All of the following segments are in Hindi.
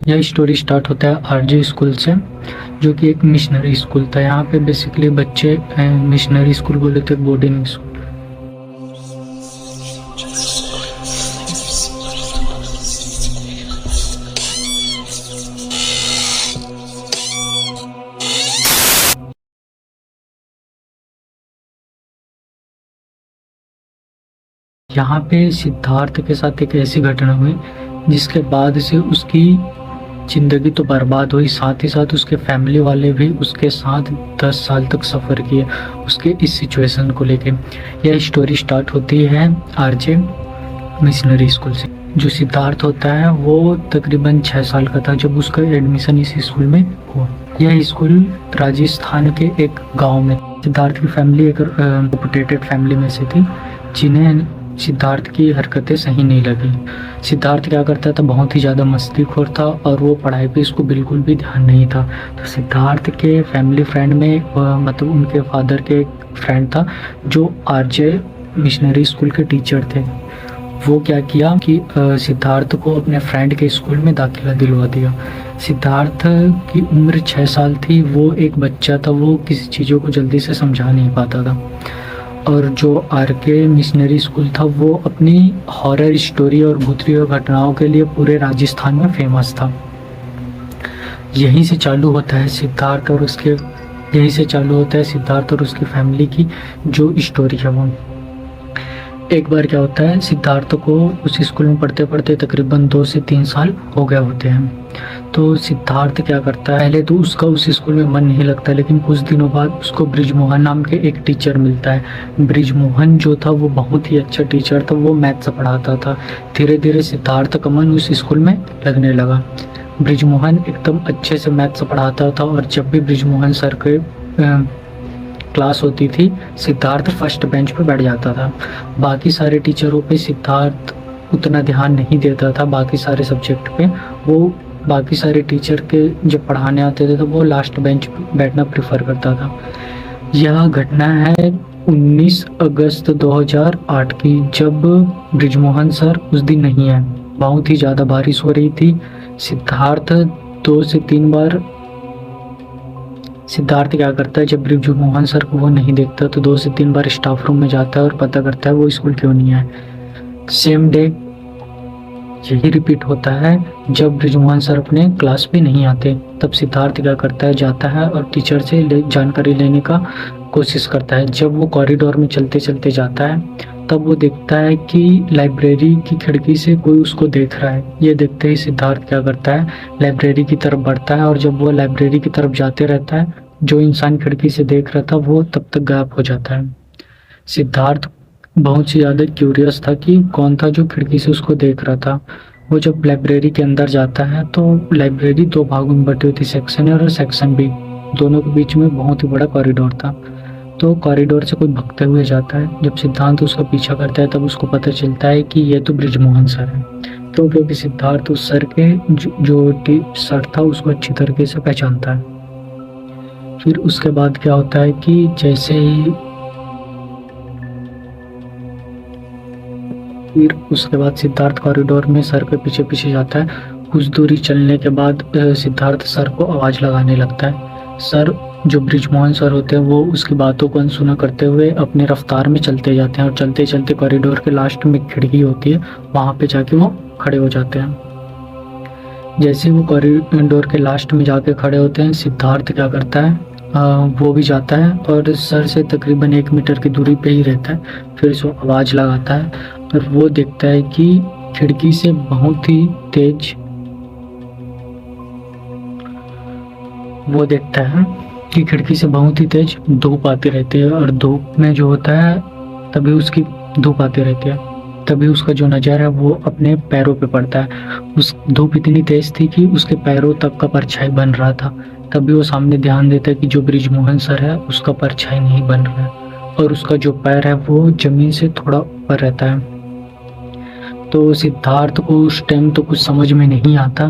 यह स्टोरी स्टार्ट होता है आरजे स्कूल से, जो कि एक मिशनरी स्कूल था। यहाँ पे बेसिकली बच्चे मिशनरी स्कूल बोले तो बोर्डिंग स्कूल। यहाँ पे सिद्धार्थ के साथ एक ऐसी घटना हुई जिसके बाद से उसकी ज़िंदगी तो बर्बाद हुई, साथ ही साथ उसके फैमिली वाले भी उसके साथ 10 साल तक सफ़र किए उसके इस सिचुएशन को लेके। यह स्टोरी स्टार्ट होती है आरजे मिशनरी स्कूल से। जो सिद्धार्थ होता है वो तकरीबन 6 साल का था जब उसका एडमिशन इस स्कूल में हुआ। यह स्कूल राजस्थान के एक गांव में। सिद्धार्थ की फैमिली एक रेपुटेटेड फैमिली में से थी जिन्हें सिद्धार्थ की हरकतें सही नहीं लगी। सिद्धार्थ क्या करता था, बहुत ही ज़्यादा मस्तीखोर था और वो पढ़ाई पे इसको बिल्कुल भी ध्यान नहीं था। तो सिद्धार्थ के फैमिली फ्रेंड में मतलब उनके फादर के एक फ्रेंड था जो आरजे मिशनरी स्कूल के टीचर थे। वो क्या किया कि सिद्धार्थ को अपने फ्रेंड के स्कूल में दाखिला दिलवा दिया। सिद्धार्थ की उम्र 6 साल थी, वो एक बच्चा था, वो किसी चीज़ों को जल्दी से समझा नहीं पाता था। और जो आरके मिशनरी स्कूल था वो अपनी हॉरर स्टोरी और भूतिया घटनाओं के लिए पूरे राजस्थान में फेमस था। यहीं से चालू होता है सिद्धार्थ और उसकी फैमिली की जो स्टोरी है वो। एक बार क्या होता है, सिद्धार्थ को उस स्कूल में पढ़ते पढ़ते तकरीबन 2 से 3 साल हो गए होते हैं। तो सिद्धार्थ क्या करता है, पहले तो उसका उस स्कूल में मन नहीं लगता, लेकिन कुछ दिनों बाद उसको ब्रिजमोहन नाम के एक टीचर मिलता है। ब्रिजमोहन जो था वो बहुत ही अच्छा टीचर था, वो मैथ्स पढ़ाता था। धीरे धीरे सिद्धार्थ का मन उस स्कूल में लगने लगा। ब्रिजमोहन एकदम अच्छे से मैथ्स पढ़ाता था और जब भी ब्रिजमोहन सर के क्लास होती थी सिद्धार्थ फर्स्ट बेंच पर बैठ जाता था। बाकी सारे टीचरों पे सिद्धार्थ उतना ध्यान नहीं देता था, बाकी सारे सब्जेक्ट पे वो बाकी सारे टीचर के जब पढ़ाने आते थे तो वो लास्ट बेंच पे बैठना प्रेफर करता था। यह घटना है 19 अगस्त 2008 की, जब ब्रिजमोहन सर उस दिन नहीं है। बहुत ही ज़्यादा बारिश हो रही थी। सिद्धार्थ क्या करता है, जब ब्रिजमोहन सर को वो नहीं देखता तो 2 से 3 बार स्टाफ रूम में जाता है और पता करता है वो स्कूल क्यों नहीं है। सेम डे यही रिपीट होता है, जब ब्रिजमोहन सर अपने क्लास पे नहीं आते तब सिद्धार्थ क्या करता है, जाता है और टीचर से जानकारी लेने का कोशिश करता है। जब वो कॉरिडोर में चलते चलते जाता है तब वो देखता है कि लाइब्रेरी की खिड़की से कोई उसको देख रहा है। ये देखते ही सिद्धार्थ क्या करता है, लाइब्रेरी की तरफ बढ़ता है और जब वो लाइब्रेरी की तरफ जाते रहता है, जो इंसान खिड़की से देख रहा था वो तब तक गायब हो जाता है। सिद्धार्थ बहुत ही ज़्यादा क्यूरियस था कि कौन था जो खिड़की से उसको देख रहा था। वो जब लाइब्रेरी के अंदर जाता है तो लाइब्रेरी 2 भागों में बटी हुई थी, सेक्शन ए और सेक्शन बी। दोनों के बीच में बहुत ही बड़ा कॉरिडोर था। तो कॉरिडोर से कोई भागते हुए जाता है। जब सिद्धार्थ उसका पीछा करता है तब उसको पता चलता है कि ये तो ब्रिजमोहन सर है। तो क्योंकि सिद्धार्थ उस सर के जो सर था उसको अच्छी तरीके से पहचानता है। फिर उसके बाद क्या होता है कि उसके बाद सिद्धार्थ कॉरिडोर में सर के पीछे पीछे जाता है। कुछ दूरी चलने के बाद सिद्धार्थ सर को आवाज़ लगाने लगता है। सर जो ब्रिजमोहन सर होते हैं वो उसकी बातों को अनसुना करते हुए अपने रफ्तार में चलते जाते हैं और चलते चलते कॉरिडोर के लास्ट में खिड़की होती है, वहाँ पे जाके वो खड़े हो जाते हैं। जैसे वो कॉरिडोर के लास्ट में जाके खड़े होते हैं, सिद्धार्थ क्या करता है, वो भी जाता है और सर से तकरीबन 1 मीटर की दूरी पे ही रहता है। फिर वो आवाज़ लगाता है और वो देखता है कि खिड़की से बहुत ही तेज धूप आती रहती है और धूप में जो होता है तभी उसकी धूप आती रहती है। तभी उसका जो नज़र है वो अपने पैरों पे पड़ता है। उस धूप इतनी तेज थी कि उसके पैरों तक का परछाई बन रहा था। तभी वो सामने ध्यान देता है कि जो ब्रिजमोहन सर है उसका परछाई नहीं बन रहा है और उसका जो पैर है वो जमीन से थोड़ा ऊपर रहता है। तो सिद्धार्थ को उस टाइम तो कुछ समझ में नहीं आता।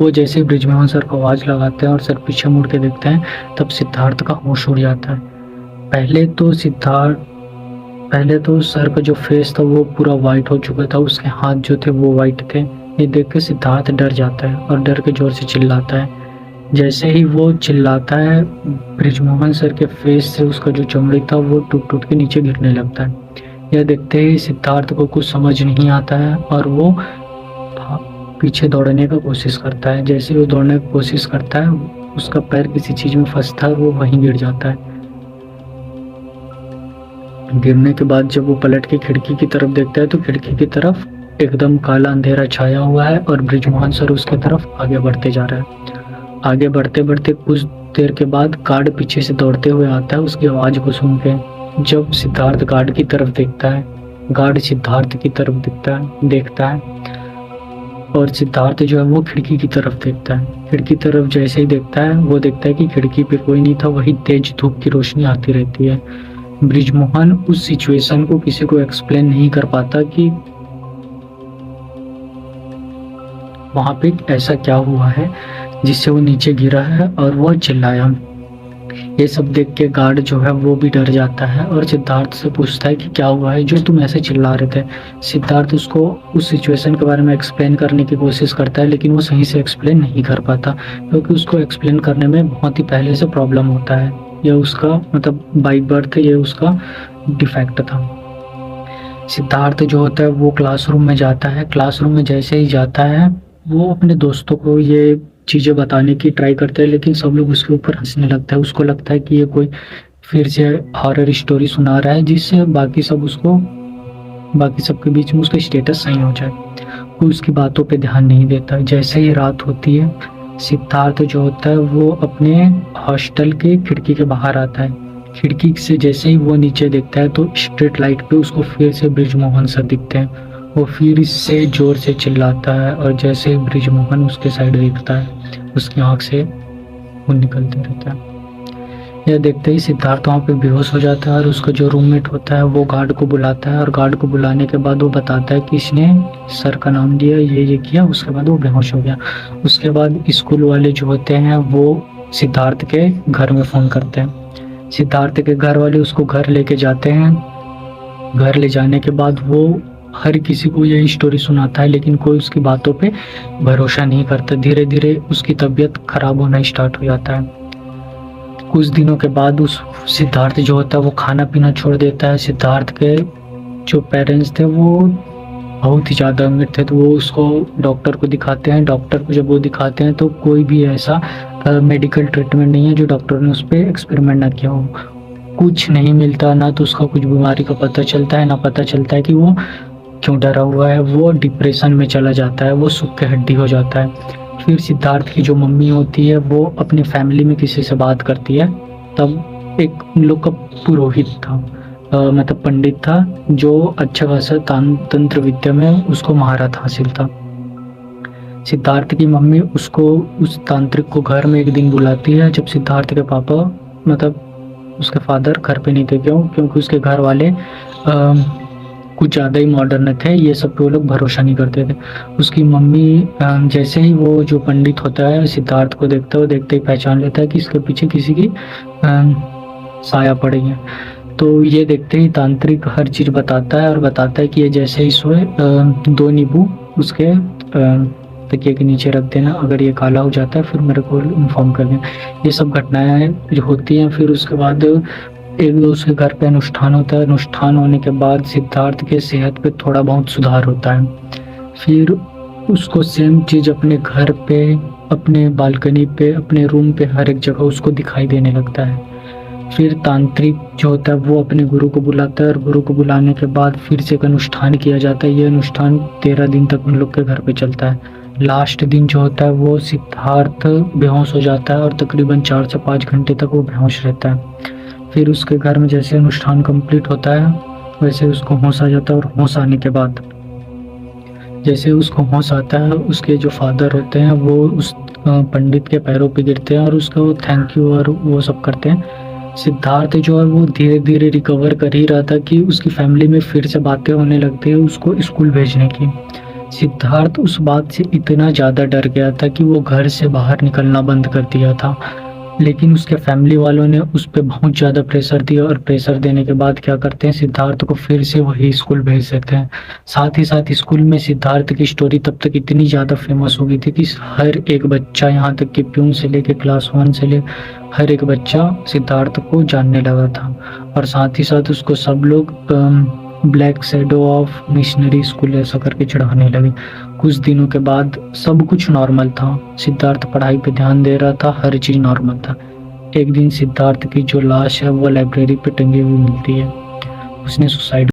वो जैसे ब्रिजमोहन सर को आवाज़ लगाते हैं और सर पीछे मुड़ के देखते हैं तब सिद्धार्थ का होश उड़ जाता है। पहले तो सर का जो फेस था वो पूरा वाइट हो चुका था, उसके हाथ जो थे वो वाइट थे, ये देख के सिद्धार्थ डर जाता है और डर के जोर से चिल्लाता है। जैसे ही वो चिल्लाता है, ब्रिजमोहन सर के फेस से उसका जो चमड़ी था वो टूट टूट के नीचे गिरने लगता है। यह देखते ही सिद्धार्थ को कुछ समझ नहीं आता है और वो पीछे दौड़ने का कोशिश करता है। जैसे वो दौड़ने की कोशिश करता है, उसका पैर किसी चीज में फंसता है, वो वहीं गिर जाता है। गिरने के बाद जब वो पलट के खिड़की की तरफ देखता है तो खिड़की की तरफ एकदम काला अंधेरा छाया हुआ है और ब्रिजमोहन सर उसके तरफ आगे बढ़ते जा रहा है। आगे बढ़ते बढ़ते कुछ देर के बाद गार्ड पीछे से दौड़ते हुए आता है उसकी आवाज को सुन के। जब सिद्धार्थ गार्ड की तरफ देखता है, गार्ड सिद्धार्थ की तरफ देखता है और सिद्धार्थ जो है वो खिड़की की तरफ देखता है। खिड़की तरफ जैसे ही देखता है, वो देखता है कि खिड़की पे कोई नहीं था, वही तेज धूप की रोशनी आती रहती है। ब्रिजमोहन उस सिचुएशन को किसी को एक्सप्लेन नहीं कर पाता कि वहां पे ऐसा क्या हुआ है जिससे वो नीचे गिरा है और वो चिल्लाया। ये सब देख के गार्ड जो है वो भी डर जाता है और सिद्धार्थ से पूछता है कि क्या हुआ है जो तुम ऐसे चिल्ला रहे थे। सिद्धार्थ उसको उस सिचुएशन के बारे में एक्सप्लेन करने की कोशिश करता है, लेकिन वो सही से एक्सप्लेन नहीं कर पाता क्योंकि उसको एक्सप्लेन करने में बहुत ही पहले से प्रॉब्लम होता है। यह उसका मतलब बाय बर्थ ये उसका डिफेक्ट था। सिद्धार्थ जो होता है वो क्लासरूम में जाता है। क्लासरूम में जैसे ही जाता है, वो अपने दोस्तों को ये चीज़ें बताने की ट्राई करते हैं, लेकिन सब लोग उसके ऊपर हंसने लगता है। उसको लगता है कि ये कोई फिर से हॉरर स्टोरी सुना रहा है जिससे बाकी सबके बीच में उसका स्टेटस सही हो जाए। वो उसकी बातों पे ध्यान नहीं देता। जैसे ही रात होती है, सिद्धार्थ जो होता है वो अपने हॉस्टल के खिड़की के बाहर आता है। खिड़की से जैसे ही वो नीचे देखता है तो स्ट्रीट लाइट पे उसको फिर से ब्रिजमोहन सर दिखते हैं। वो फिर इससे जोर से चिल्लाता है और जैसे ही ब्रिजमोहन उसके साइड देखता है, उसकी आंख से खून निकलते रहता है। यह देखते ही सिद्धार्थ वहाँ पे बेहोश हो जाता है और उसका जो रूममेट होता है वो गार्ड को बुलाता है और गार्ड को बुलाने के बाद वो बताता है कि इसने सर का नाम लिया, ये किया। उसके बाद वो बेहोश हो गया। उसके बाद स्कूल वाले जो होते हैं वो सिद्धार्थ के घर में फ़ोन करते हैं। सिद्धार्थ के घर वाले उसको घर लेके जाते हैं। घर ले जाने के बाद वो हर किसी को यही स्टोरी सुनाता है, लेकिन कोई उसकी बातों पे भरोसा नहीं करता। धीरे धीरे उसकी तबीयत खराब होना स्टार्ट हो जाता है। कुछ दिनों के बाद उस सिद्धार्थ जो होता है वो खाना पीना छोड़ देता है। सिद्धार्थ के जो पेरेंट्स थे वो बहुत ही ज़्यादा अमीर थे, तो वो उसको डॉक्टर को दिखाते हैं। डॉक्टर को जब वो दिखाते हैं तो कोई भी ऐसा मेडिकल ट्रीटमेंट नहीं है जो डॉक्टर ने उस पर एक्सपेरिमेंट ना किया हो। कुछ नहीं मिलता, ना तो उसका कुछ बीमारी का पता चलता है, ना पता चलता है कि वो क्यों डरा हुआ है। वो डिप्रेशन में चला जाता है, वो सूख के हड्डी हो जाता है। फिर सिद्धार्थ की जो मम्मी होती है वो अपनी फैमिली में किसी से बात करती है। तब एक उन लोग का पुरोहित था, मतलब पंडित था, जो अच्छा खासा तंत्र विद्या में उसको महारत हासिल था। सिद्धार्थ की मम्मी उसको उस तांत्रिक को घर में एक दिन बुलाती है जब सिद्धार्थ के पापा मतलब उसके फादर घर पे नहीं थे। क्योंकि उसके घर वाले कुछ ज़्यादा ही मॉडर्न थे, ये सब पे वो लोग भरोसा नहीं करते थे। उसकी मम्मी जैसे ही वो जो पंडित होता है सिद्धार्थ को देखता है, वो देखते ही पहचान लेता है कि इसके पीछे किसी की साया पड़ी है। तो ये देखते ही तांत्रिक हर चीज़ बताता है और बताता है कि ये जैसे ही सोए 2 नींबू उसके तकिए के नीचे रख देना, अगर ये काला हो जाता है फिर मेरे को इन्फॉर्म कर देना। ये सब घटनाएं जो होती हैं। फिर उसके बाद एक दो उसके घर पे अनुष्ठान होता है। अनुष्ठान होने के बाद सिद्धार्थ के सेहत पे थोड़ा बहुत सुधार होता है। फिर उसको सेम चीज़ अपने घर पे, अपने बालकनी पे, अपने रूम पे, हर एक जगह उसको दिखाई देने लगता है। फिर तांत्रिक जो होता है वो अपने गुरु को बुलाता है और गुरु को बुलाने के बाद फिर से एक अनुष्ठान किया जाता है। ये अनुष्ठान 13 दिन तक उन लोग के घर पे चलता है। लास्ट दिन जो होता है वो सिद्धार्थ बेहोश हो जाता है और तकरीबन 4 से 5 घंटे तक वो बेहोश रहता है। फिर उसके घर में जैसे अनुष्ठान कंप्लीट होता है वैसे उसको होश आ जाता है और होश आने के बाद जैसे उसको होश आता है, उसके जो फादर होते हैं वो उस पंडित के पैरों पे गिरते हैं और उसको थैंक यू और वो सब करते हैं। सिद्धार्थ जो है वो धीरे धीरे रिकवर कर ही रहा था कि उसकी फैमिली में फिर से बातें होने लगती है उसको स्कूल भेजने की। सिद्धार्थ उस बात से इतना ज़्यादा डर गया था कि वो घर से बाहर निकलना बंद कर दिया था। लेकिन उसके फैमिली वालों ने उस पे बहुत ज़्यादा प्रेशर दिया और प्रेशर देने के बाद क्या करते हैं, सिद्धार्थ को फिर से वही स्कूल भेज देते हैं। साथ ही साथ स्कूल में सिद्धार्थ की स्टोरी तब तक इतनी ज़्यादा फेमस हो गई थी कि हर एक बच्चा, यहाँ तक कि प्यून से लेके क्लास 1 से ले हर एक बच्चा सिद्धार्थ को जानने लगा था। और साथ ही साथ उसको सब लोग black shadow of missionary school ऐसा करके चढ़ाने लगे। कुछ दिनों के बाद सब कुछ नॉर्मल था, सिद्धार्थ पढ़ाई पे ध्यान दे रहा था, हर चीज़ नॉर्मल था। एक दिन सिद्धार्थ की जो लाश है वो लाइब्रेरी पे टंगी हुई मिलती है। उसने सुसाइड